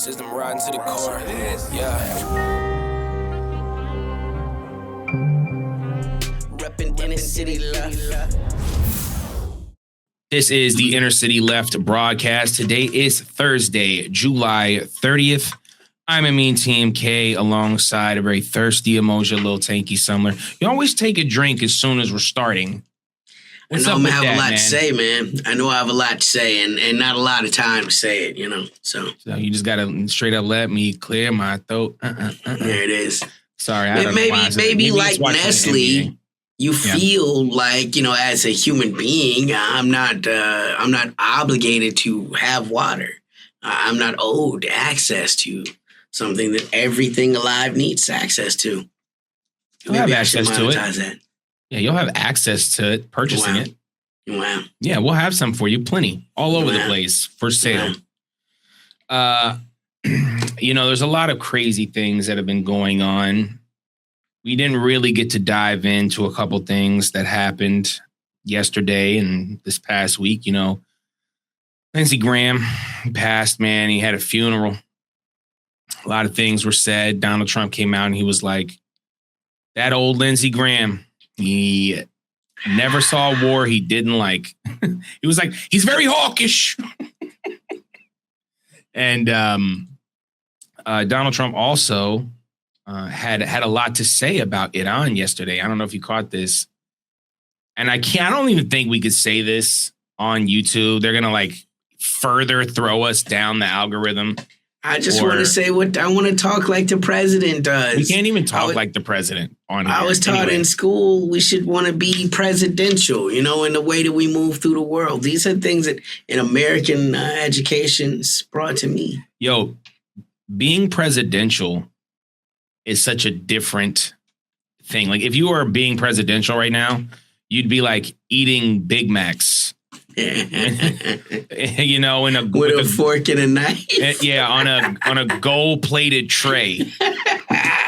System riding to the core. Yeah. Reppin' inner city left. This is the Inner City Left broadcast. Today is Thursday, July 30th. I'm Amin Team K alongside a very thirsty Amoja, little tanky Sumler. You always take a drink as soon as we're starting. What's I know I'm gonna have a lot to say, man. I know I have a lot to say and not a lot of time to say it, you know. So you just gotta straight up let me clear my throat. There it is. Sorry, I don't maybe know maybe like Nestle, you feel like, you know, as a human being, I'm not obligated to have water. I'm not owed access to something that everything alive needs access to. You'll have access to it. That. Yeah, you'll have access to it, purchasing it. Wow. Yeah, we'll have some for you, plenty, all over the place for sale. You know, there's a lot of crazy things that have been going on. We didn't really get to dive into a couple things that happened yesterday and this past week. You know, Lindsey Graham passed, man. He had a funeral. A lot of things were said. Donald Trump came out and he was like, that old Lindsey Graham, he never saw a war he didn't like. He was like, he's very hawkish. And Donald Trump also had a lot to say about Iran yesterday. I don't know if you caught this. And I don't even think we could say this on YouTube. They're going to like further throw us down the algorithm. I just want to say what I want to talk like the president does. We can't even talk like the president on here. I was taught in school we should want to be presidential, you know, in the way that we move through the world. These are things that in American education is brought to me. Yo, being presidential is such a different thing. Like if you were being presidential right now, you'd be like eating Big Macs. You know, with a fork and a knife. Yeah, on a gold-plated tray.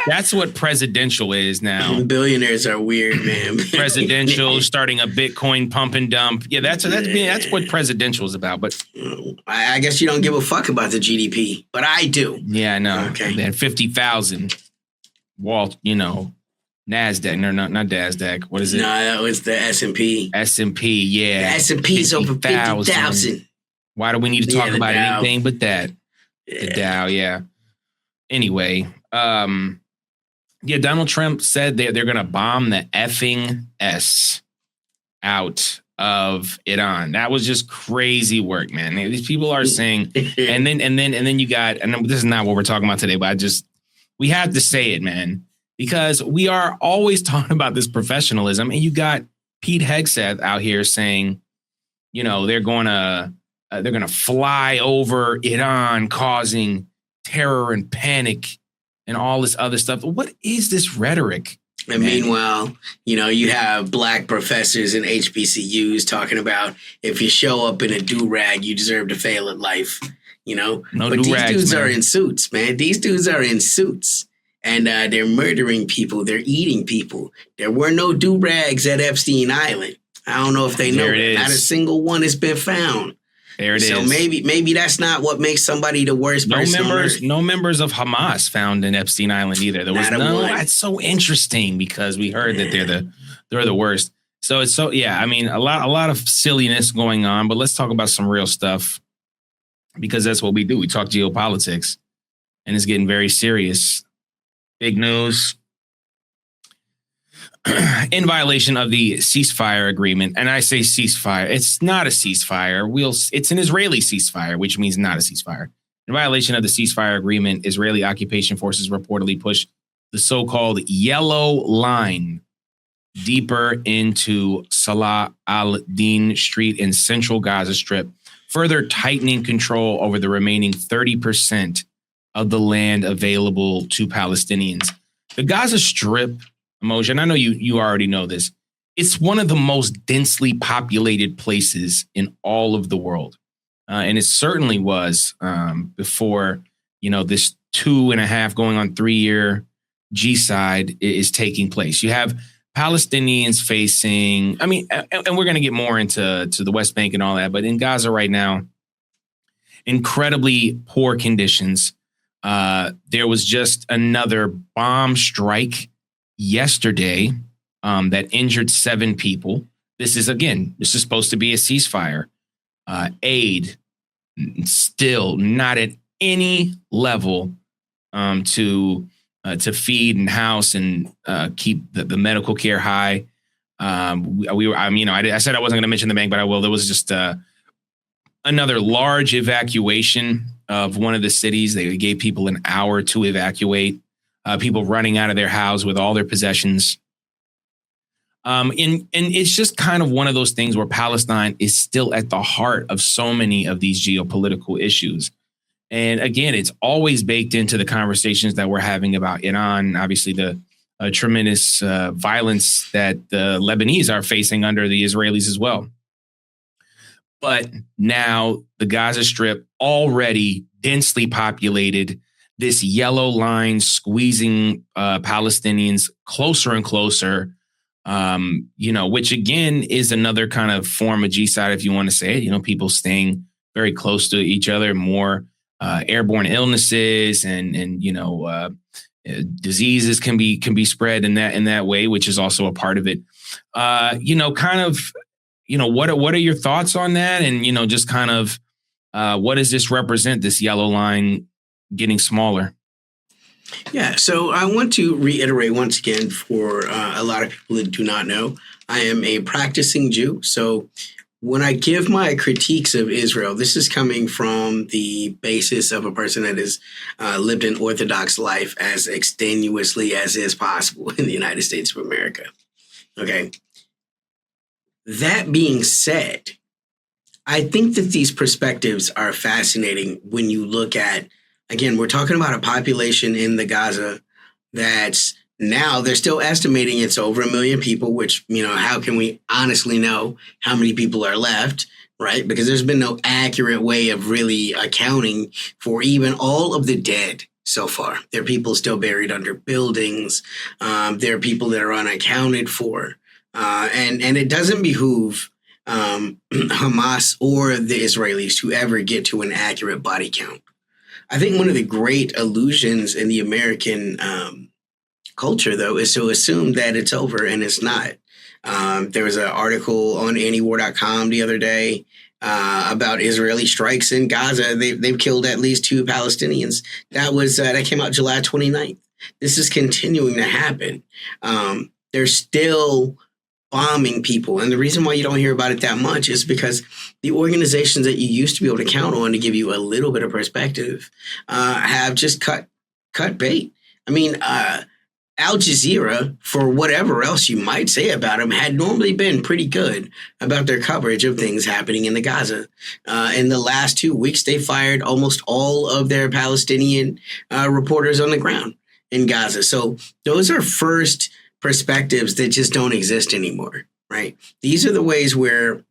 That's what presidential is now. Billionaires are weird, man. Presidential, starting a Bitcoin pump and dump. Yeah, that's what presidential is about. But I guess you don't give a fuck about the GDP, but I do. Yeah, I know. Okay. Then 50,000. Walt, you know. NASDAQ, no, not NASDAQ. What is it? No, that was the S&P. S&P, yeah. The S&P's over 50,000. Why do we need to talk about anything but that? Yeah. The Dow, yeah. Anyway, Donald Trump said they're going to bomb the effing S out of Iran. That was just crazy work, man. These people are saying, and then you got, and this is not what we're talking about today, but we have to say it, man. Because we are always talking about this professionalism, and you got Pete Hegseth out here saying, you know, they're going to fly over Iran, causing terror and panic and all this other stuff. What is this rhetoric? And meanwhile, you know, you have black professors in HBCUs talking about if you show up in a do-rag, you deserve to fail at life. You know, but these dudes are in suits, man. These dudes are in suits. And they're murdering people. They're eating people. There were no do-rags at Epstein Island. I don't know if they know that. Not a single one has been found. There it is. So maybe that's not what makes somebody the worst person on earth. No members of Hamas found in Epstein Island either. There was no. That's so interesting because we heard that they're the worst. So it's I mean a lot of silliness going on, but let's talk about some real stuff because that's what we do. We talk geopolitics, and it's getting very serious. Big news. In violation of the ceasefire agreement, and I say ceasefire, it's not a ceasefire. It's an Israeli ceasefire, which means not a ceasefire. In violation of the ceasefire agreement, Israeli occupation forces reportedly pushed the so-called Yellow Line deeper into Salah al-Din Street in central Gaza Strip, further tightening control over the remaining 30% of the land available to Palestinians. The Gaza Strip, Amoja, and I know you already know this, it's one of the most densely populated places in all of the world. And it certainly was before, you know, this 2.5 going on 3-year G-side is taking place. You have Palestinians facing, I mean, and we're going to get more into the West Bank and all that, but in Gaza right now, incredibly poor conditions. There was just another bomb strike yesterday that injured 7 people. This is supposed to be a ceasefire. Aid still not at any level to feed and house and keep the medical care high. I said I wasn't going to mention the bank, but I will. There was just another large evacuation of one of the cities. They gave people an hour to evacuate. People running out of their house with all their possessions. And it's just kind of one of those things where Palestine is still at the heart of so many of these geopolitical issues. And again, it's always baked into the conversations that we're having about Iran, obviously the tremendous violence that the Lebanese are facing under the Israelis as well. But now the Gaza Strip, already densely populated, this yellow line squeezing Palestinians closer and closer, which again is another kind of form of G-side, if you want to say it. People staying very close to each other, more airborne illnesses and diseases can be spread in that way, which is also a part of it. What are your thoughts on that? And, just kind of what does this represent, this yellow line getting smaller? Yeah, so I want to reiterate once again for a lot of people that do not know, I am a practicing Jew. So when I give my critiques of Israel, this is coming from the basis of a person that has lived an Orthodox life as extenuously as is possible in the United States of America. Okay. That being said, I think that these perspectives are fascinating when you look at, again, we're talking about a population in the Gaza that's now they're still estimating it's over 1 million people, which, how can we honestly know how many people are left, right? Because there's been no accurate way of really accounting for even all of the dead so far. There are people still buried under buildings. There are people that are unaccounted for. And it doesn't behoove Hamas or the Israelis to ever get to an accurate body count. I think one of the great illusions in the American culture, though, is to assume that it's over, and it's not. There was an article on antiwar.com the other day about Israeli strikes in Gaza. They've killed at least 2 Palestinians. That came out July 29th. This is continuing to happen. They're still bombing people. And the reason why you don't hear about it that much is because the organizations that you used to be able to count on to give you a little bit of perspective have just cut bait. I mean, Al Jazeera, for whatever else you might say about them, had normally been pretty good about their coverage of things happening in the Gaza. In the last 2 weeks, they fired almost all of their Palestinian reporters on the ground in Gaza. So those are first perspectives that just don't exist anymore, right? These are the ways where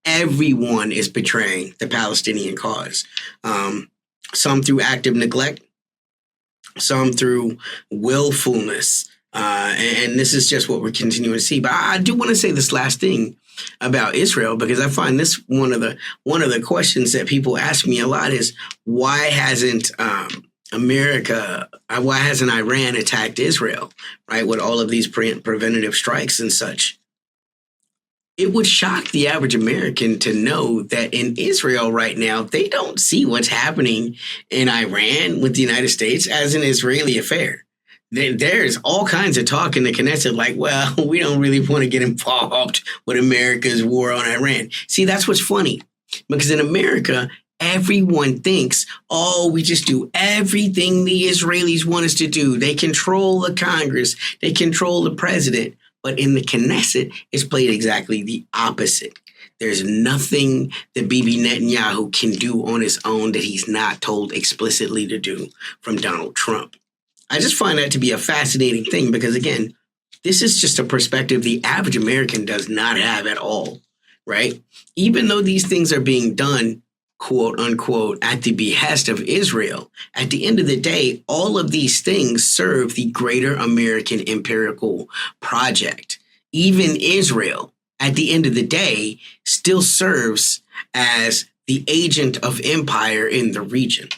everyone is betraying the Palestinian cause. Some through active neglect, some through willfulness. And this is just what we're continuing to see. But I do want to say this last thing about Israel, because I find this one of the questions that people ask me a lot is, why hasn't why hasn't Iran attacked Israel, right, with all of these preventative strikes and such? It would shock the average American to know that in Israel right now, they don't see what's happening in Iran with the United States as an Israeli affair. There's all kinds of talk in the Knesset like, well, we don't really want to get involved with America's war on Iran. See, that's what's funny, because in America, everyone thinks, oh, we just do everything the Israelis want us to do. They control the Congress. They control the president. But in the Knesset, it's played exactly the opposite. There's nothing that Bibi Netanyahu can do on his own that he's not told explicitly to do from Donald Trump. I just find that to be a fascinating thing because, again, this is just a perspective the average American does not have at all, right? Even though these things are being done, quote unquote, at the behest of Israel, at the end of the day, all of these things serve the greater American imperial project. Even Israel, at the end of the day, still serves as the agent of empire in the region.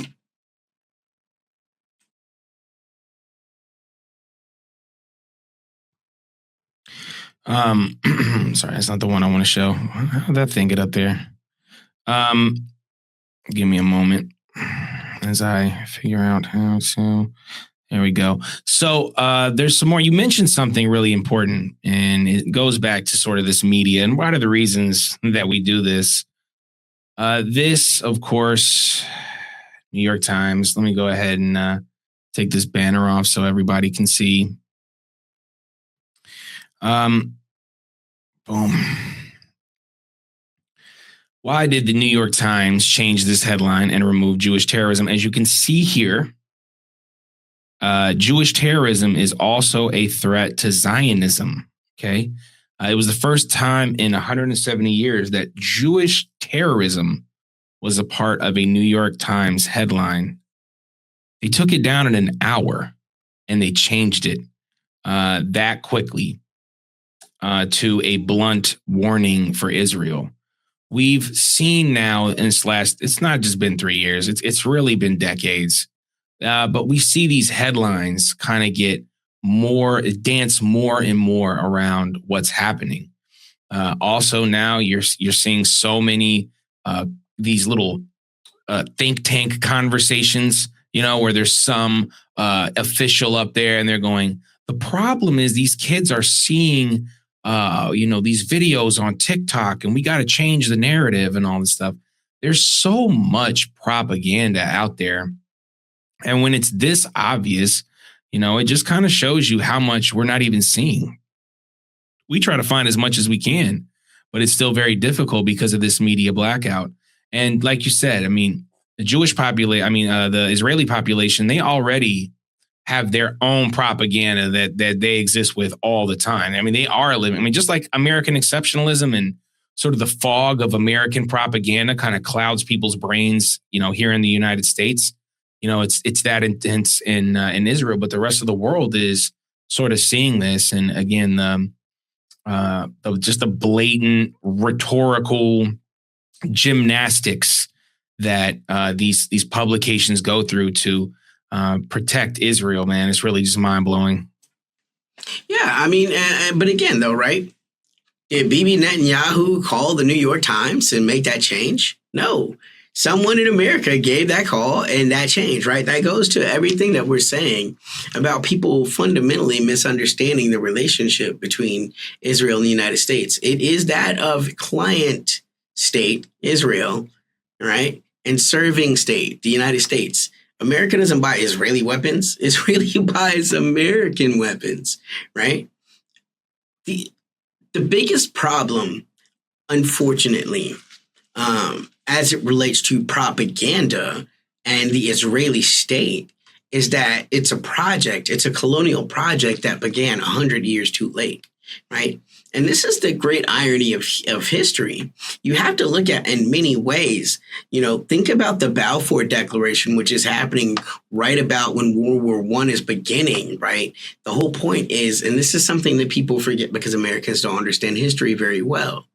Sorry, that's not the one I want to show. How'd that thing get up there? Give me a moment as I figure out how to. There we go. So there's some more. You mentioned something really important, and it goes back to sort of this media and what are the reasons that we do this. This, of course, New York Times. Let me go ahead and take this banner off so everybody can see. Boom. Why did the New York Times change this headline and remove Jewish terrorism? As you can see here, Jewish terrorism is also a threat to Zionism. Okay. It was the first time in 170 years that Jewish terrorism was a part of a New York Times headline. They took it down in an hour and they changed it that quickly to a blunt warning for Israel. We've seen now in this it's not just been 3 years, it's really been decades. But we see these headlines kind of dance more and more around what's happening. Also now you're seeing so many these little think tank conversations, where there's some official up there and they're going, the problem is these kids are seeing these videos on TikTok and we got to change the narrative and all this stuff. There's so much propaganda out there. And when it's this obvious, it just kind of shows you how much we're not even seeing. We try to find as much as we can, but it's still very difficult because of this media blackout. And like you said, the Jewish population, the Israeli population, they already have their own propaganda that they exist with all the time. They are living, just like American exceptionalism and sort of the fog of American propaganda kind of clouds people's brains, here in the United States. It's that intense in Israel, but the rest of the world is sort of seeing this. And again, just the blatant rhetorical gymnastics that these publications go through to protect Israel, man, it's really just mind blowing. Yeah, but again, though, right? Did Bibi Netanyahu call the New York Times and make that change? No. Someone in America gave that call and that changed, right? That goes to everything that we're saying about people fundamentally misunderstanding the relationship between Israel and the United States. It is that of client state, Israel, right? And serving state, the United States. America doesn't buy Israeli weapons. Israeli buys American weapons, right? The biggest problem, unfortunately, as it relates to propaganda and the Israeli state, is that it's a colonial project that began 100 years too late, right? And this is the great irony of history. You have to look at in many ways, think about the Balfour Declaration, which is happening right about when World War I is beginning, right? The whole point is, and this is something that people forget because Americans don't understand history very well.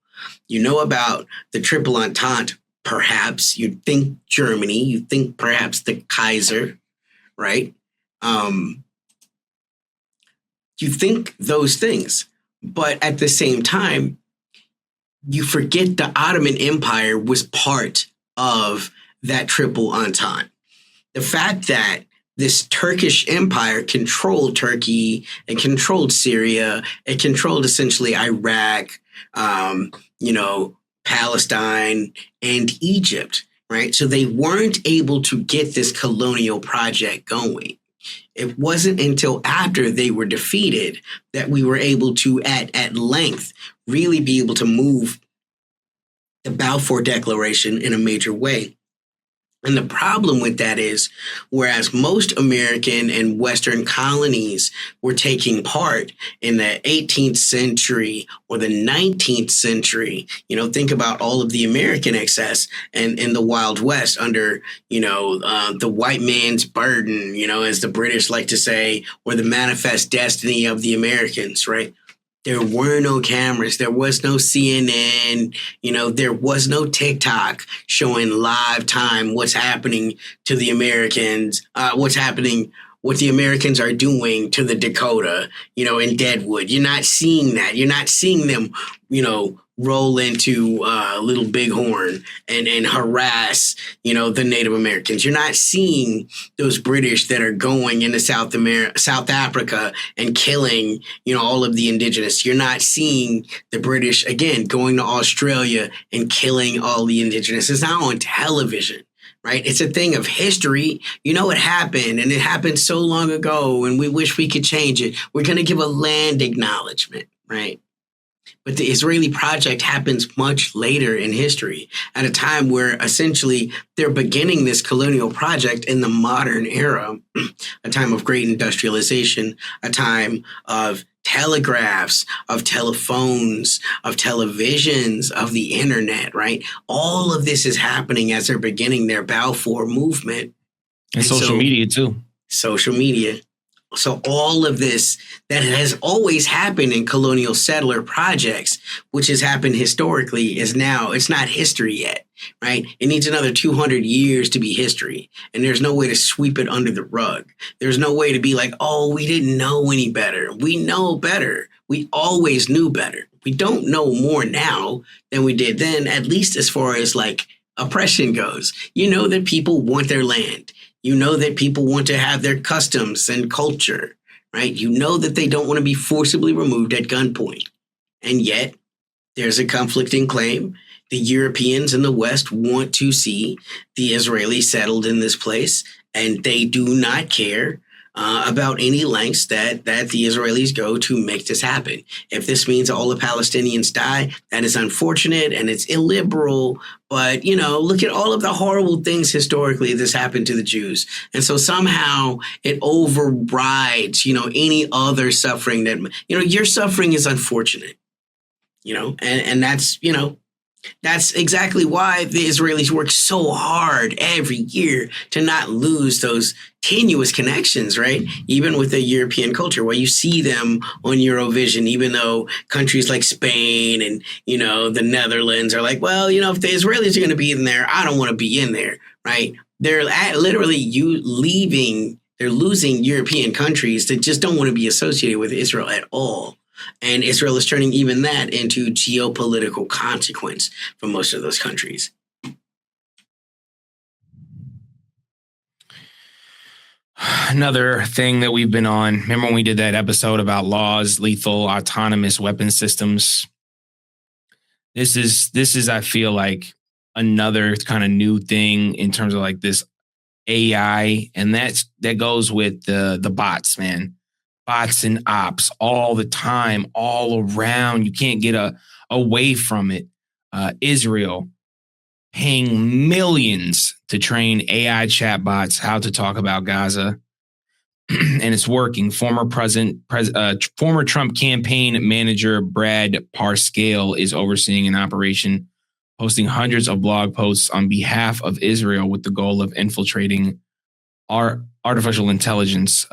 About the Triple Entente, perhaps. You think Germany, you think perhaps the Kaiser, right? You think those things. But at the same time, you forget the Ottoman Empire was part of that Triple Entente. The fact that this Turkish empire controlled Turkey and controlled Syria and controlled essentially Iraq, Palestine and Egypt, right? So they weren't able to get this colonial project going. It wasn't until after they were defeated that we were able to, at length, really be able to move the Balfour Declaration in a major way. And the problem with that is, whereas most American and Western colonies were taking part in the 18th century or the 19th century, think about all of the American excess and in the Wild West under, the white man's burden, as the British like to say, or the manifest destiny of the Americans, right? There were no cameras. There was no CNN. There was no TikTok showing live time what's happening to the Americans, what's happening what the Americans are doing to the Dakota, in Deadwood. You're not seeing that. You're not seeing them, roll into Little Bighorn and harass, the Native Americans. You're not seeing those British that are going into South Africa and killing, all of the indigenous. You're not seeing the British, again, going to Australia and killing all the indigenous. It's not on television. Right? It's a thing of history. It happened, and it happened so long ago, and we wish we could change it. We're going to give a land acknowledgement, right? But the Israeli project happens much later in history, at a time where essentially they're beginning this colonial project in the modern era, a time of great industrialization, a time of telegraphs, of telephones, of televisions, of the internet, right? All of this is happening as they're beginning their Balfour movement. And social media too. Social media. So all of this that has always happened in colonial settler projects, which has happened historically, is now, it's not history yet, right? It needs another 200 years to be history. And there's no way to sweep it under the rug. There's no way to be like, oh, we didn't know any better. We know better. We always knew better. We don't know more now than we did then, at least as far as like oppression goes. That people want their land. That people want to have their customs and culture, right? That they don't want to be forcibly removed at gunpoint. And yet there's a conflicting claim. The Europeans in the West want to see the Israelis settled in this place, and they do not care about any lengths that the Israelis go to make this happen. If this means all the Palestinians die, that is unfortunate and it's illiberal. But, look at all of the horrible things historically this happened to the Jews. And so somehow it overrides, any other suffering that, your suffering is unfortunate, and that's, that's exactly why the Israelis work so hard every year to not lose those tenuous connections, right? Even with the European culture, where you see them on Eurovision, even though countries like Spain and, the Netherlands are like, well, if the Israelis are going to be in there, I don't want to be in there, right? They're literally they're losing European countries that just don't want to be associated with Israel at all. And Israel is turning even that into geopolitical consequence for most of those countries. Another thing that we've been on, remember when we did that episode about laws, lethal, autonomous weapon systems? This is, I feel like, another kind of new thing in terms of like this AI. And that goes with the bots, man. Bots and ops all the time, all around. You can't get away from it. Israel paying millions to train AI chatbots how to talk about Gaza. And it's working. Former Trump campaign manager Brad Parscale is overseeing an operation, posting hundreds of blog posts on behalf of Israel with the goal of infiltrating our artificial intelligence.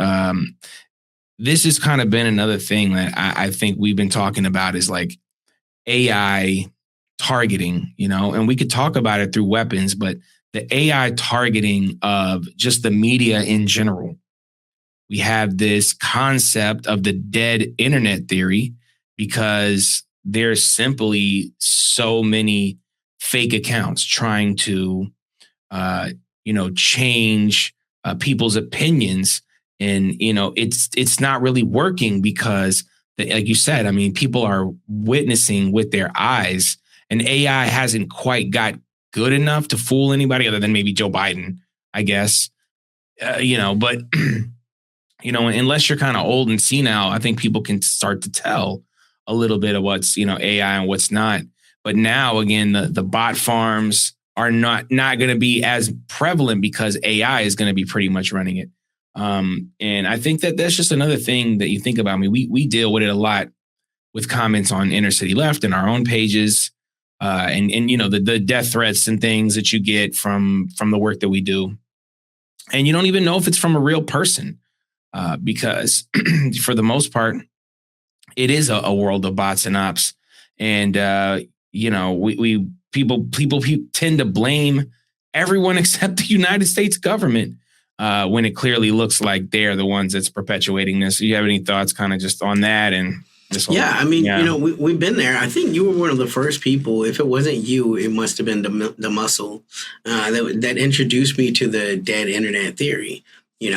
This has kind of been another thing that I think we've been talking about, is like AI targeting, and we could talk about it through weapons, but the AI targeting of just the media in general. We have this concept of the dead internet theory because there's simply so many fake accounts trying to, change people's opinions. And, it's not really working because, like you said, I mean, people are witnessing with their eyes, and AI hasn't quite got good enough to fool anybody other than maybe Joe Biden, I guess, but, unless you're kind of old and senile, I think people can start to tell a little bit of what's, AI and what's not. But now, again, the bot farms are not going to be as prevalent because AI is going to be pretty much running it. And I think that's just another thing that you think about. I mean, we deal with it a lot with comments on Inner City Left and our own pages, and the death threats and things that you get from the work that we do. And you don't even know if it's from a real person, because for the most part, it is a world of bots and ops. And, people tend to blame everyone except the United States government when it clearly looks like they're the ones that's perpetuating this. Do you have any thoughts kind of just on that and this whole? Yeah, I mean, we've been there. I think you were one of the first people. If it wasn't you, it must have been the muscle that introduced me to the dead internet theory. And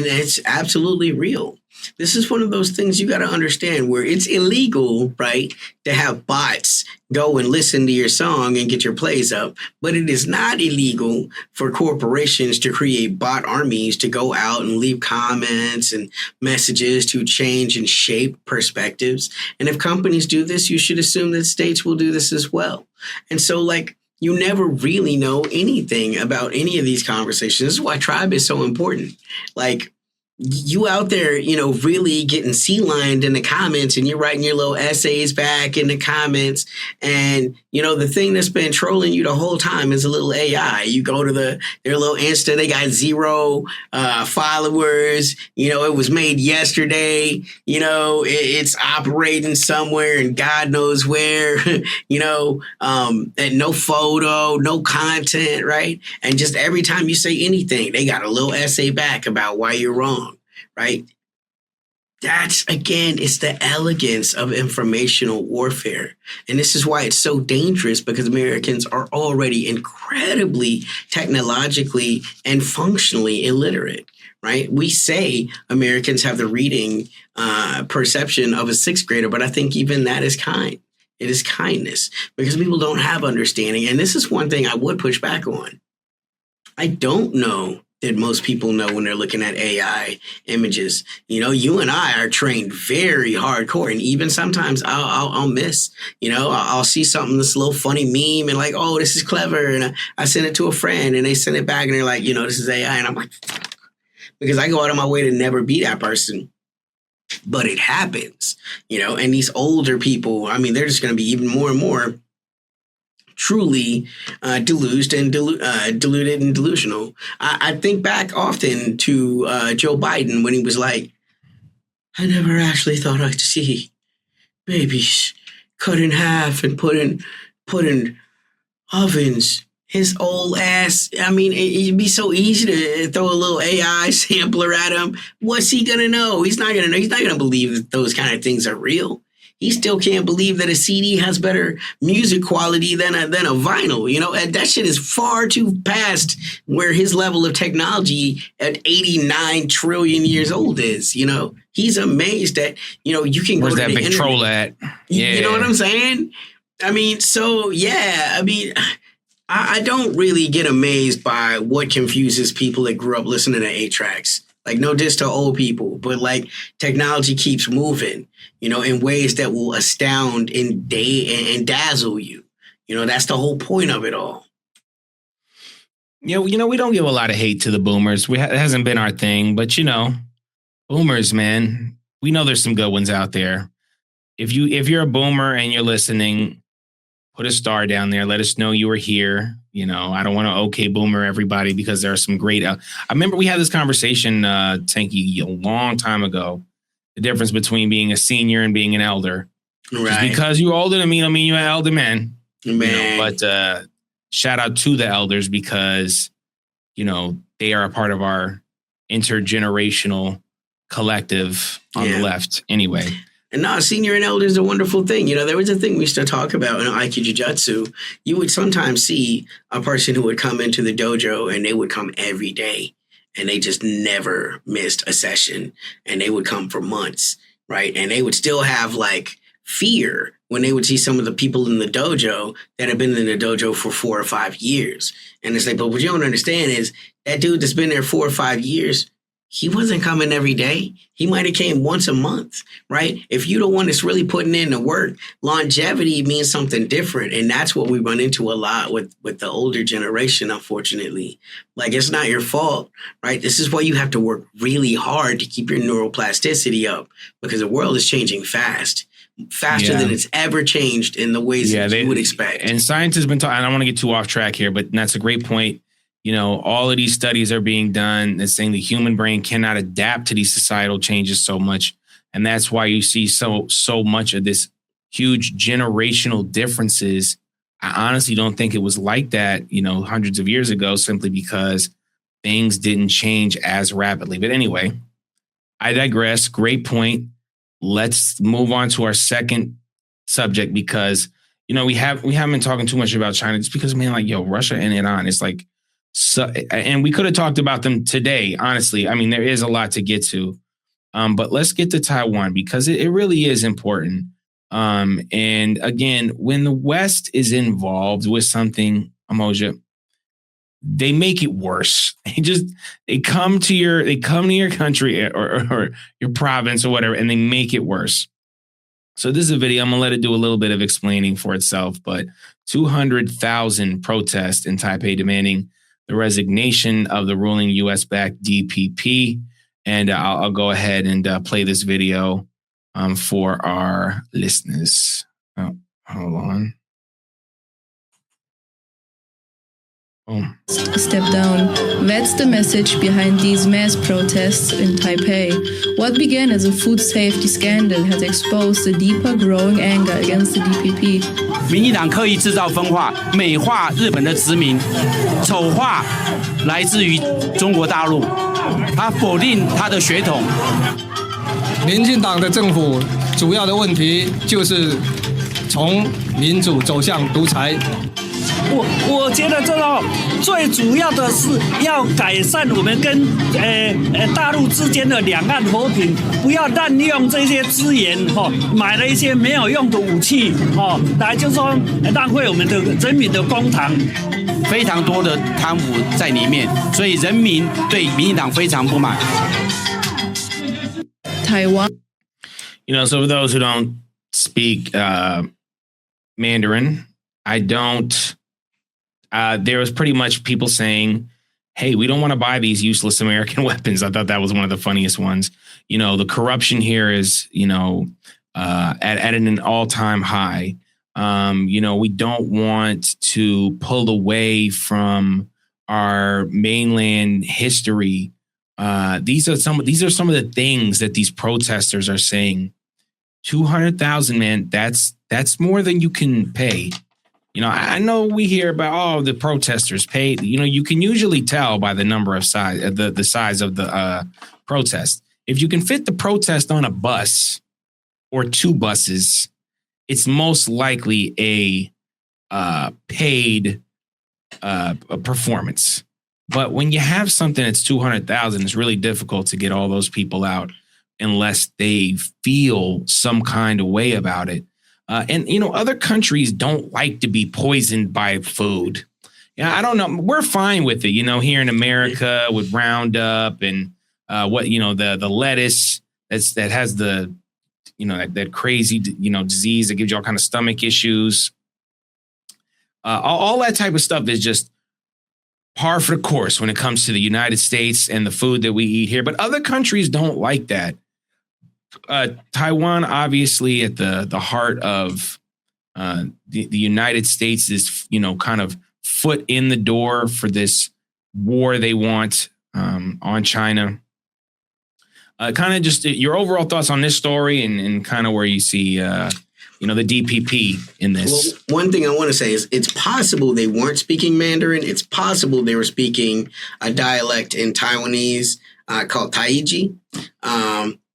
it's absolutely real. This is one of those things you got to understand where it's illegal, right, to have bots go and listen to your song and get your plays up. But it is not illegal for corporations to create bot armies to go out and leave comments and messages to change and shape perspectives. And if companies do this, you should assume that states will do this as well. And so, you never really know anything about any of these conversations. This is why Tribe is so important. You out there, really getting sea-lined in the comments and you're writing your little essays back in the comments. And, the thing that's been trolling you the whole time is a little AI. You go to their little Insta, they got 0 followers. It was made yesterday. It's operating somewhere and God knows where, and no photo, no content, right? And just every time you say anything, they got a little essay back about why you're wrong. Right? That's, again, it's the elegance of informational warfare. And this is why it's so dangerous, because Americans are already incredibly technologically and functionally illiterate, right? We say Americans have the reading perception of a 6th grader, but I think even that is kind. It is kindness, because people don't have understanding. And this is one thing I would push back on. I don't know that most people know when they're looking at AI images. You and I are trained very hardcore, and even sometimes I'll miss. I'll see something that's a little funny meme and oh, this is clever, and I send it to a friend, and they send it back, and they're like, this is AI, and I'm like, fuck, because I go out of my way to never be that person. But it happens, and these older people, I mean, they're just going to be even more and more truly deluded and delusional. I think back often to Joe Biden when he was like, I never actually thought I'd see babies cut in half and put in ovens. His old ass, I mean, it'd be so easy to throw a little AI sampler at him. What's he gonna know? He's not gonna know. He's not gonna believe that those kind of things are real. He still can't believe that a CD has better music quality than a vinyl. And that shit is far too past where his level of technology at 89 trillion years old is. He's amazed that, you can Where's go to that the big troll at? Yeah. You know what I'm saying? I mean, so, yeah, I mean, I don't really get amazed by what confuses people that grew up listening to 8 tracks. No diss to old people, but technology keeps moving, in ways that will astound and dazzle you. That's the whole point of it all. We don't give a lot of hate to the boomers. It hasn't been our thing, but boomers, man, we know there's some good ones out there. If you're a boomer and you're listening, put a star down there. Let us know you were here. I don't want to okay boomer everybody, because there are some great. I remember we had this conversation, Tanky, a long time ago. The difference between being a senior and being an elder. Right. Just because you're older than me, don't mean you're an elder man. But shout out to the elders, because they are a part of our intergenerational collective on the left. Anyway. And now, senior and elder is a wonderful thing. There was a thing we used to talk about in Aikido Jiu-Jitsu. You would sometimes see a person who would come into the dojo and they would come every day and they just never missed a session, and they would come for months, right? And they would still have fear when they would see some of the people in the dojo that have been in the dojo for 4 or 5 years. And it's but what you don't understand is that dude that's been there 4 or 5 years, he wasn't coming every day. He might have came once a month, right? If you the one that's really putting in the work, longevity means something different. And that's what we run into a lot with the older generation, unfortunately. It's not your fault, right? This is why you have to work really hard to keep your neuroplasticity up, because the world is changing faster than it's ever changed in the ways that you would expect. And science has been talking, I don't want to get too off track here, but that's a great point. All of these studies are being done that's saying the human brain cannot adapt to these societal changes so much. And that's why you see so much of this huge generational differences. I honestly don't think it was like that, hundreds of years ago, simply because things didn't change as rapidly. But anyway, I digress. Great point. Let's move on to our second subject because, we haven't been talking too much about China just because, man, like, Russia and Iran, it's like, so, and we could have talked about them today, honestly. I mean, there is a lot to get to. But let's get to Taiwan because it really is important. And again, when the West is involved with something, Amoja, they make it worse. They come to your country or your province or whatever, and they make it worse. So this is a video. I'm gonna let it do a little bit of explaining for itself. But 200,000 protests in Taipei demanding the resignation of the ruling U.S.-backed DPP. And I'll go ahead and play this video for our listeners. Oh, hold on. Boom. Step down. That's the message behind these mass protests in Taipei. What began as a food safety scandal has exposed the deeper growing anger against the DPP. 民进党刻意制造分化，美化日本的殖民，丑化来自于中国大陆，他否定他的血统。民进党的政府主要的问题就是从民主走向独裁。我觉得这个最主要的是要改善我们跟大陆之间的两岸和平，不要滥用这些资源买了一些没有用的武器来就是说浪费我们的人民的公堂，非常多的贪腐在里面，所以人民对民进党非常不满。Taiwan. So for those who don't speak Mandarin, I don't. There was pretty much people saying, hey, we don't want to buy these useless American weapons. I thought that was one of the funniest ones. The corruption here is, at an all-time high. We don't want to pull away from our mainland history. These are some of the things that these protesters are saying. 200,000, man, that's more than you can pay. I know we hear about, the protesters paid. You can usually tell by the number of the size of the protest. If you can fit the protest on a bus or two buses, it's most likely a paid performance. But when you have something that's 200,000, it's really difficult to get all those people out unless they feel some kind of way about it. And other countries don't like to be poisoned by food. I don't know. We're fine with it, here in America with Roundup and the lettuce that has the, that crazy, disease that gives you all kind of stomach issues. All that type of stuff is just par for the course when it comes to the United States and the food that we eat here. But other countries don't like that. Taiwan, obviously, at the heart of the United States is, kind of foot in the door for this war they want on China. Kind of just your overall thoughts on this story and kind of where you see, the DPP in this. Well, one thing I want to say is it's possible they weren't speaking Mandarin. It's possible they were speaking a dialect in Taiwanese called Taiji.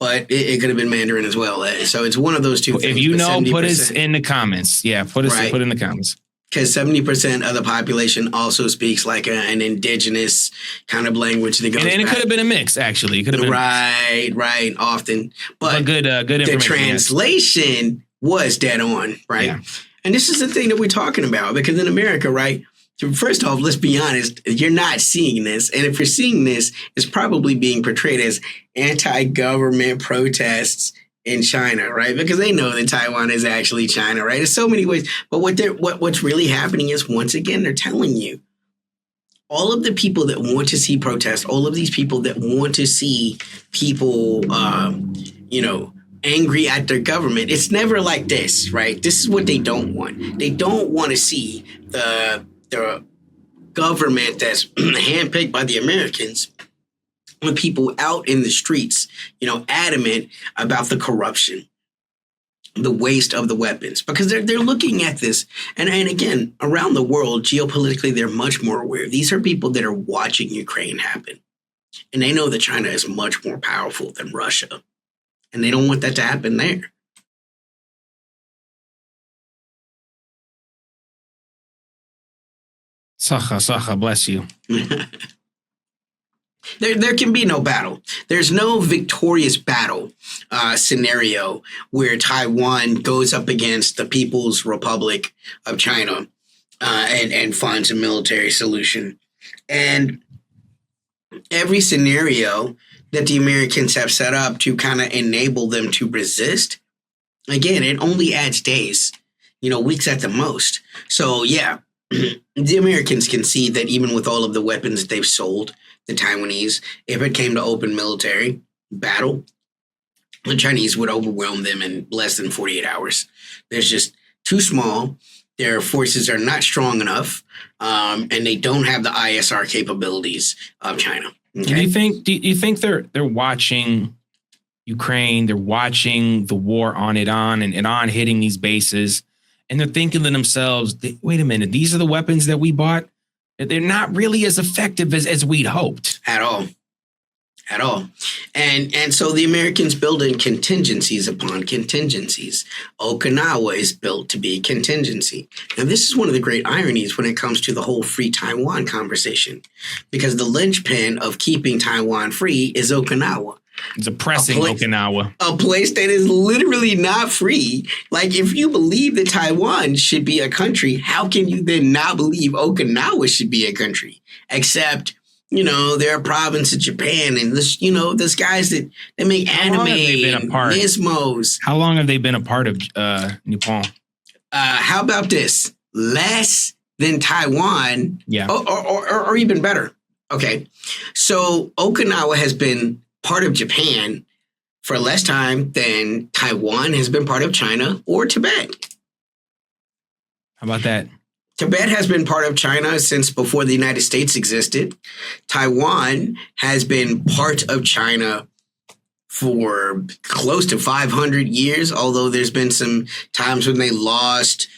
But it could have been Mandarin as well. So it's one of those two things. If you know, put us in the comments. Yeah, put in the comments. Because 70% of the population also speaks like an indigenous kind of language that goes and it could have been a mix, actually. It could have been right, often. But good information. The translation was dead on, right? Yeah. And this is the thing that we're talking about, because in America, right? First off, let's be honest, you're not seeing this. And if you're seeing this, it's probably being portrayed as anti-government protests in China, right? Because they know that Taiwan is actually China, right? There's so many ways. But what's really happening is, once again, they're telling you, all of the people that want to see protests, all of these people that want to see people, angry at their government, it's never like this, right? This is what they don't want. They don't want to see the government that's handpicked by the Americans, with people out in the streets, adamant about the corruption. the waste of the weapons, because they're looking at this. And again, around the world, geopolitically, they're much more aware. These are people that are watching Ukraine happen. And they know that China is much more powerful than Russia. And they don't want that to happen there. Sacha, bless you. There can be no battle. There's no victorious battle scenario where Taiwan goes up against the People's Republic of China and finds a military solution. And every scenario that the Americans have set up to kind of enable them to resist, again, it only adds days, weeks at the most. So, yeah, the Americans can see that even with all of the weapons that they've sold the Taiwanese, if it came to open military battle, the Chinese would overwhelm them in less than 48 hours. They're just too small. Their forces are not strong enough, and they don't have the ISR capabilities of China. Okay? Do you think they're watching Ukraine? They're watching the war on Iran and Iran hitting these bases, and they're thinking to themselves, "Wait a minute, these are the weapons that we bought. They're not really as effective as we'd hoped at all." And so the Americans build in contingencies upon contingencies. Okinawa is built to be a contingency. Now, this is one of the great ironies when it comes to the whole free Taiwan conversation, because the linchpin of keeping Taiwan free is Okinawa. It's oppressing Okinawa. A place that is literally not free. Like, if you believe that Taiwan should be a country, how can you then not believe Okinawa should be a country? Except, they're a province of Japan, and this guys that make anime and gizmos. How long have they been a part of Nippon? How about this? Less than Taiwan. Yeah. Or even better. Okay. So Okinawa has been part of Japan for less time than Taiwan has been part of China or Tibet. How about that? Tibet has been part of China since before the United States existed. Taiwan has been part of China for close to 500 years, although there's been some times when they lost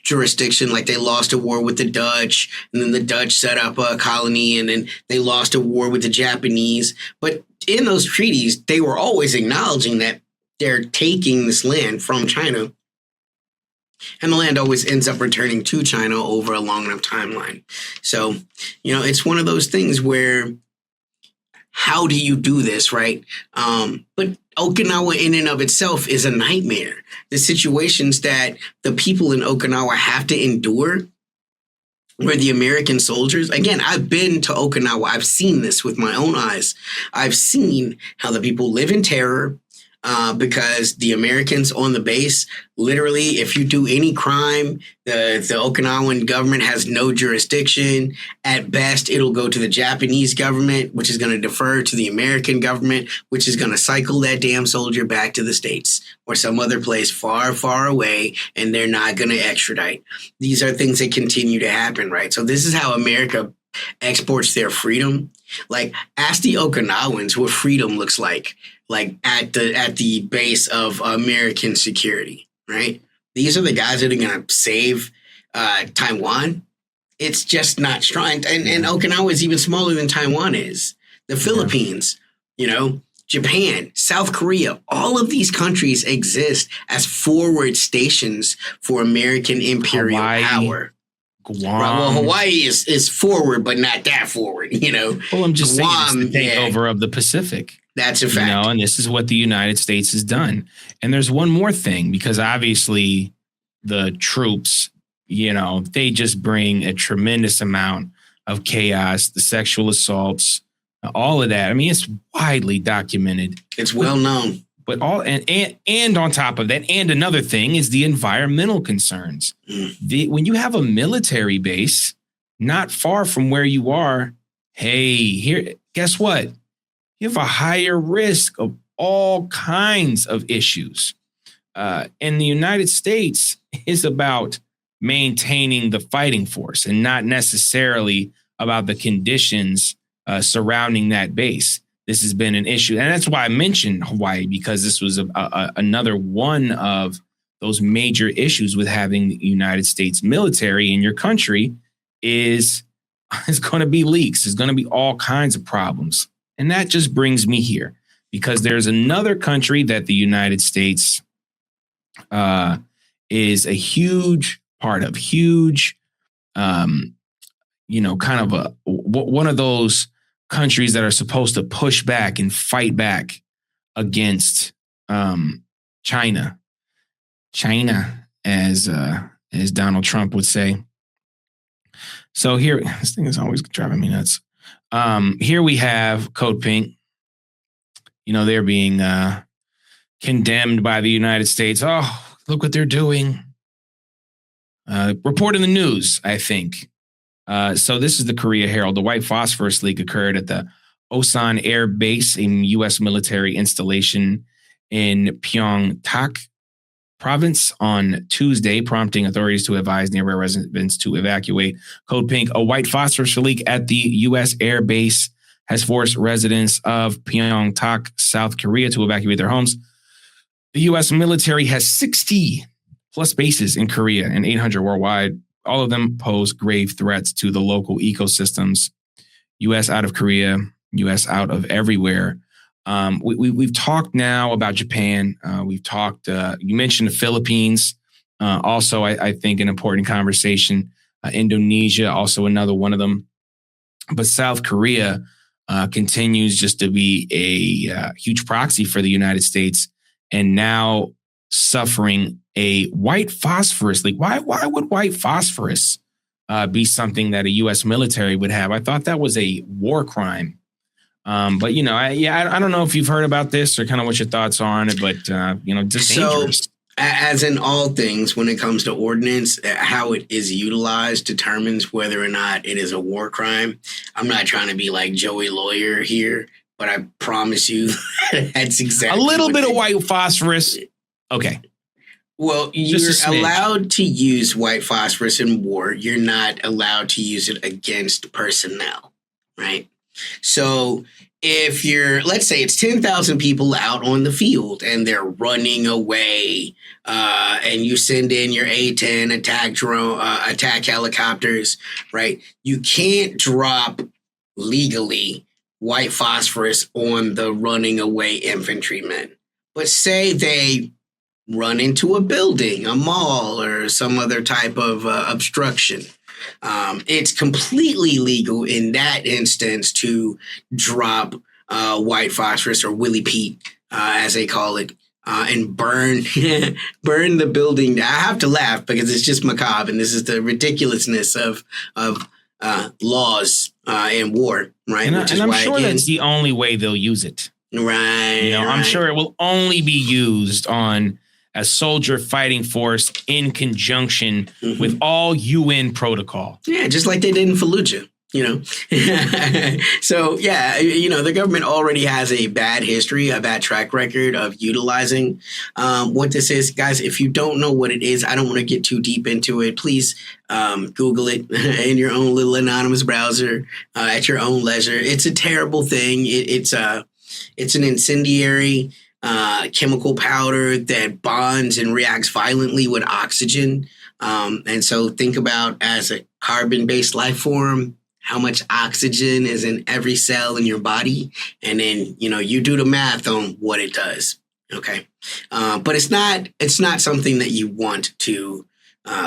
jurisdiction, like they lost a war with the Dutch, and then the Dutch set up a colony, and then they lost a war with the Japanese. But in those treaties, they were always acknowledging that they're taking this land from China. And the land always ends up returning to China over a long enough timeline. So, it's one of those things where, how do you do this, right? But Okinawa in and of itself is a nightmare. The situations that the people in Okinawa have to endure, where the American soldiers, again, I've been to Okinawa. I've seen this with my own eyes. I've seen how the people live in terror, because the Americans on the base, literally, if you do any crime, the Okinawan government has no jurisdiction. At best, it'll go to the Japanese government, which is going to defer to the American government, which is going to cycle that damn soldier back to the States or some other place far, far away, and they're not going to extradite. These are things that continue to happen, right? So this is how America exports their freedom. Like, ask the Okinawans what freedom looks like at the base of American security, right? These are the guys that are going to save Taiwan. It's just not strong. And Okinawa is even smaller than Taiwan is. The Philippines, Japan, South Korea, all of these countries exist as forward stations for American imperial power. Guam. Right, well, Hawaii is forward, but not that forward, Well, I'm just saying it's the takeover of the Pacific. That's a fact. And this is what the United States has done. And there's one more thing, because obviously the troops, they just bring a tremendous amount of chaos, the sexual assaults, all of that. I mean, it's widely documented. It's well known. But and on top of that, and another thing is the environmental concerns. When you have a military base not far from where you are, guess what? You have a higher risk of all kinds of issues. And the United States is about maintaining the fighting force and not necessarily about the conditions surrounding that base. this has been an issue. And that's why I mentioned Hawaii, because this was another one of those major issues with having the United States military in your country is going to be leaks. There's going to be all kinds of problems. And that just brings me here, because there's another country that the United States is a huge part of, kind of one of those countries that are supposed to push back and fight back against China, as Donald Trump would say. So here, this thing is always driving me nuts. Here we have Code Pink. They're being condemned by the United States. Oh, look what they're doing. Report in the news, I think. So this is the Korea Herald. The white phosphorus leak occurred at the Osan Air Base, a U.S. military installation in Pyeongtaek province on Tuesday, prompting authorities to advise nearby residents to evacuate. Code Pink, a white phosphorus leak at the U.S. Air Base has forced residents of Pyeongtaek, South Korea, to evacuate their homes. The U.S. military has 60 plus bases in Korea and 800 worldwide. All of them pose grave threats to the local ecosystems. U.S. out of Korea, U.S. out of everywhere. We've talked now about Japan. We've talked, you mentioned the Philippines. Also, I think an important conversation. Indonesia, also another one of them. But South Korea continues just to be a huge proxy for the United States, and now suffering a white phosphorus leak. Why would white phosphorus be something that a U.S. military would have? I thought that was a war crime. But I don't know if you've heard about this or kind of what your thoughts are on it, but just dangerous. As in all things, when it comes to ordnance, how it is utilized determines whether or not it is a war crime. I'm not trying to be like Joey Lawyer here, but I promise you that's exactly a little bit of white phosphorus. Okay. Well, you're allowed to use white phosphorus in war. You're not allowed to use it against personnel, right? So if let's say it's 10,000 people out on the field and they're running away, and you send in your A-10 attack helicopters, right? You can't drop legally white phosphorus on the running away infantrymen. But say they run into a building, a mall, or some other type of obstruction. It's completely legal in that instance to drop white phosphorus, or Willie Pete, as they call it, and burn the building. I have to laugh because it's just macabre, and this is the ridiculousness of laws in war, right? And I'm sure that's the only way they'll use it. Right. I'm sure it will only be used on a soldier fighting force in conjunction with all UN protocol. Yeah, just like they did in Fallujah, So, yeah, the government already has a bad history, a bad track record of utilizing what this is. Guys, if you don't know what it is, I don't want to get too deep into it. Please Google it in your own little anonymous browser at your own leisure. It's a terrible thing. It's an incendiary chemical powder that bonds and reacts violently with oxygen. And so think about, as a carbon-based life form, how much oxygen is in every cell in your body. And then, you do the math on what it does. Okay. But it's not something that you want to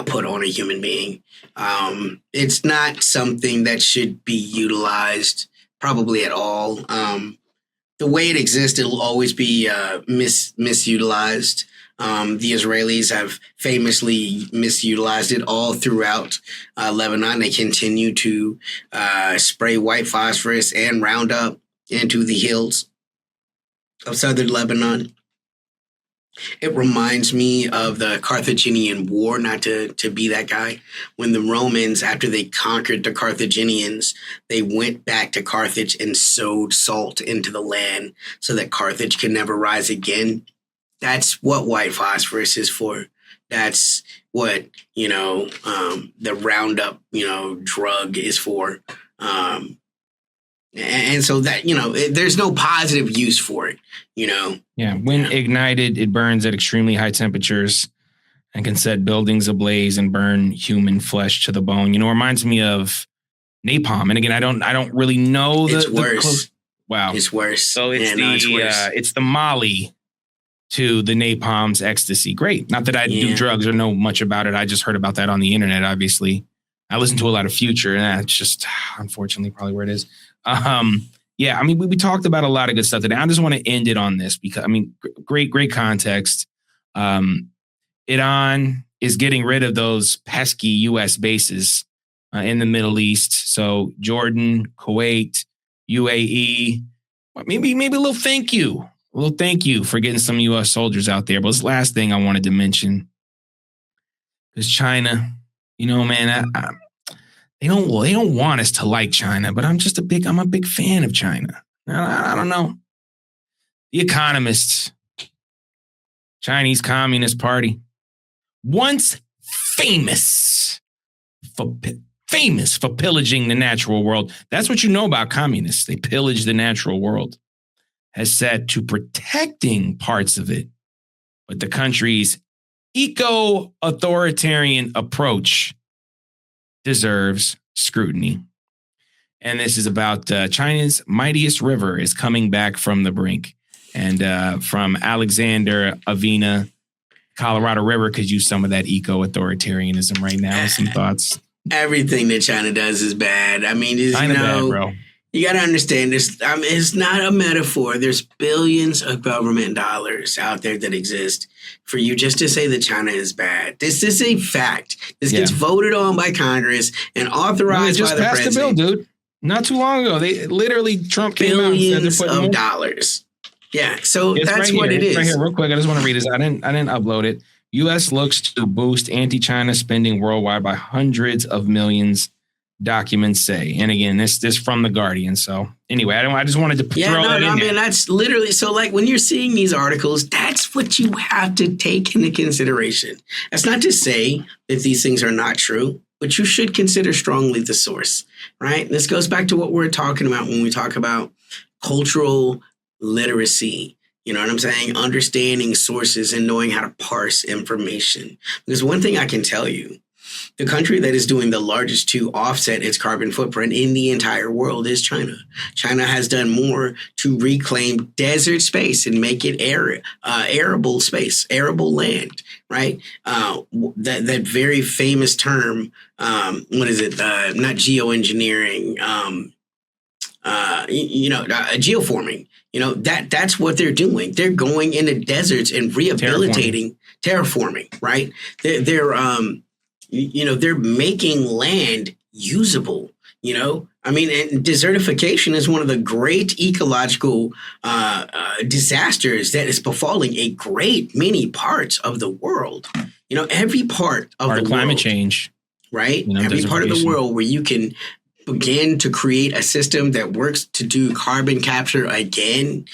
put on a human being. It's not something that should be utilized probably at all. The way it exists, it'll always be misutilized. The Israelis have famously misutilized it all throughout Lebanon. They continue to spray white phosphorus and Roundup into the hills of southern Lebanon. It reminds me of the Carthaginian War, not to be that guy. When the Romans, after they conquered the Carthaginians, they went back to Carthage and sowed salt into the land so that Carthage can never rise again. That's what white phosphorus is for. That's what, the Roundup, drug is for. And so that, there's no positive use for it, Yeah. When ignited, it burns at extremely high temperatures and can set buildings ablaze and burn human flesh to the bone. Reminds me of napalm. And again, I don't really know it's worse. Wow. It's worse. So it's the Molly to the napalm's ecstasy. Great. Not that I do drugs or know much about it. I just heard about that on the internet, obviously. I listen to a lot of Future, and that's just unfortunately probably where it is. We talked about a lot of good stuff today. I just want to end it on this because, great context. Iran is getting rid of those pesky U.S. bases in the Middle East. So Jordan, Kuwait, UAE, maybe a little thank you. A little thank you for getting some U.S. soldiers out there. But this last thing I wanted to mention is China. Man, they don't want us to like China, but I'm a big fan of China. I don't know. The Economist, Chinese Communist Party, once famous for pillaging the natural world. That's what you know about communists. They pillage the natural world. Has set to protecting parts of it, but the country's eco-authoritarian approach deserves scrutiny. And this is about China's mightiest river is coming back from the brink. And from Alexander Avena, Colorado River could use some of that eco-authoritarianism right now. Some thoughts. Everything that China does is bad. China bad, bro. You got to understand this. It's not a metaphor. There's billions of government dollars out there that exist for you just to say that China is bad. This is a fact. This gets voted on by Congress and authorized by the president. Just passed the bill, dude. Not too long ago. They literally, Trump came billions out and said of dollars. Yeah. So that's what it is. Right here, real quick. I just want to read this. I didn't upload it. U.S. looks to boost anti-China spending worldwide by hundreds of millions. Documents say, and again, this from The Guardian. So anyway, I just wanted to throw that in there. That's literally so. Like when you're seeing these articles, that's what you have to take into consideration. That's not to say that these things are not true, but you should consider strongly the source. Right? This goes back to what we're talking about when we talk about cultural literacy. You know what I'm saying? Understanding sources and knowing how to parse information. Because one thing I can tell you. The country that is doing the largest to offset its carbon footprint in the entire world is China. China has done more to reclaim desert space and make it arable space, arable land, right? That very famous term, what is it? Not geoengineering, geoforming. That's what they're doing. They're going into deserts and rehabilitating, terraforming, right? They're making land usable, and desertification is one of the great ecological disasters that is befalling a great many parts of the world. Every part of the climate world, change, right? Every part of the world where you can begin to create a system that works to do carbon capture again,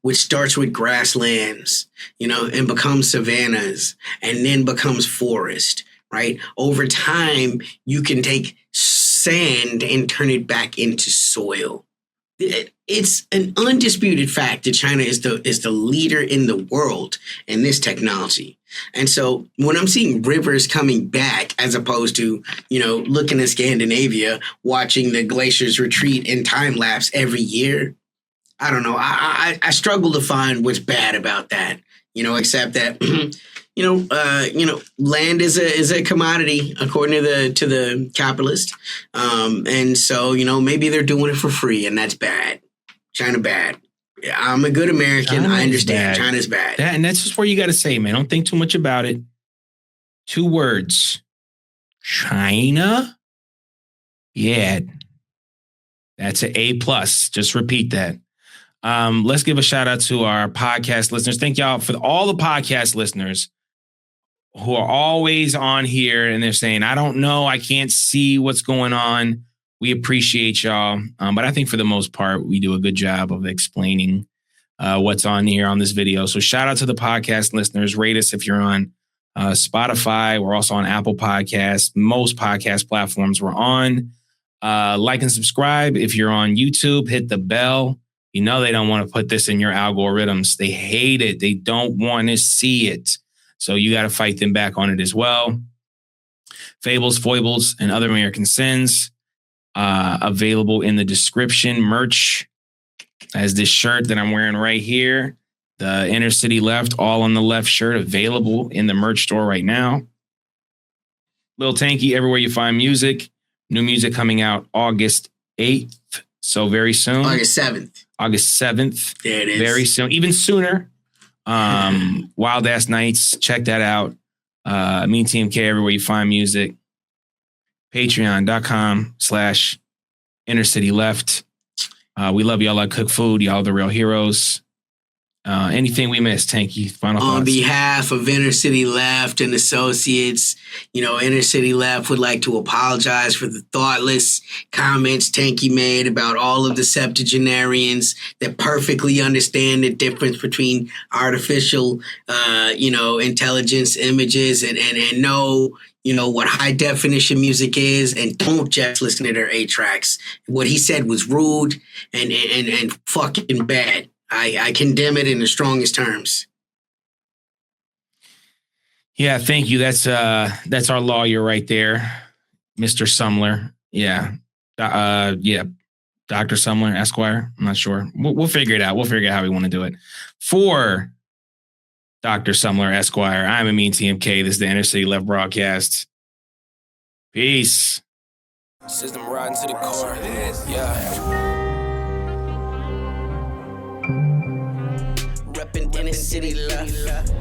which starts with grasslands, and becomes savannas and then becomes forest. Right? Over time, you can take sand and turn it back into soil. It's an undisputed fact that China is the leader in the world in this technology. And so when I'm seeing rivers coming back, as opposed to, looking at Scandinavia, watching the glaciers retreat in time lapse every year, I don't know. I struggle to find what's bad about that, except that land is a commodity according to the capitalist. And so, maybe they're doing it for free and that's bad. China bad. I'm a good American. I understand. China's bad. And that's just where you got to say, man, don't think too much about it. 2 words. China. Yeah. That's an A+. Just repeat that. Let's give a shout out to our podcast listeners. Thank y'all for all the podcast listeners who are always on here and they're saying, I don't know, I can't see what's going on. We appreciate y'all. But I think for the most part, we do a good job of explaining what's on here on this video. So shout out to the podcast listeners. Rate us if you're on Spotify. We're also on Apple Podcasts. Most podcast platforms we're on. Like and subscribe. If you're on YouTube, hit the bell. You know they don't want to put this in your algorithms. They hate it. They don't want to see it. So you got to fight them back on it as well. Fables, Foibles, and Other American Sins. Available in the description. Merch as this shirt that I'm wearing right here. The Inner City Left, all on the left shirt, available in the merch store right now. Lil Tanky, everywhere you find music. New music coming out August 8th. So very soon. August 7th. August 7th. There it is. Very soon. Even sooner. Wild Ass Nights. Check that out. Me TMK, everywhere you find music. Patreon.com/Inner City Left. We love y'all like cook food. Y'all are the real heroes. Anything we missed, Tanky? Final thoughts. On behalf of Inner City Left and Associates, Inner City Left would like to apologize for the thoughtless comments Tanky made about all of the septuagenarians that perfectly understand the difference between artificial, intelligence images and know, what high definition music is, and don't just listen to their 8 tracks. What he said was rude and fucking bad. I condemn it in the strongest terms. Yeah, thank you. That's our lawyer right there, Mr. Sumler. Yeah. Dr. Sumler, Esquire. I'm not sure. We'll figure it out. We'll figure out how we want to do it. For Dr. Sumler, Esquire, I'm Amin TMK. This is the Inner City Left broadcast. Peace. System riding to the core. Yeah. Reppin' Inner City Left.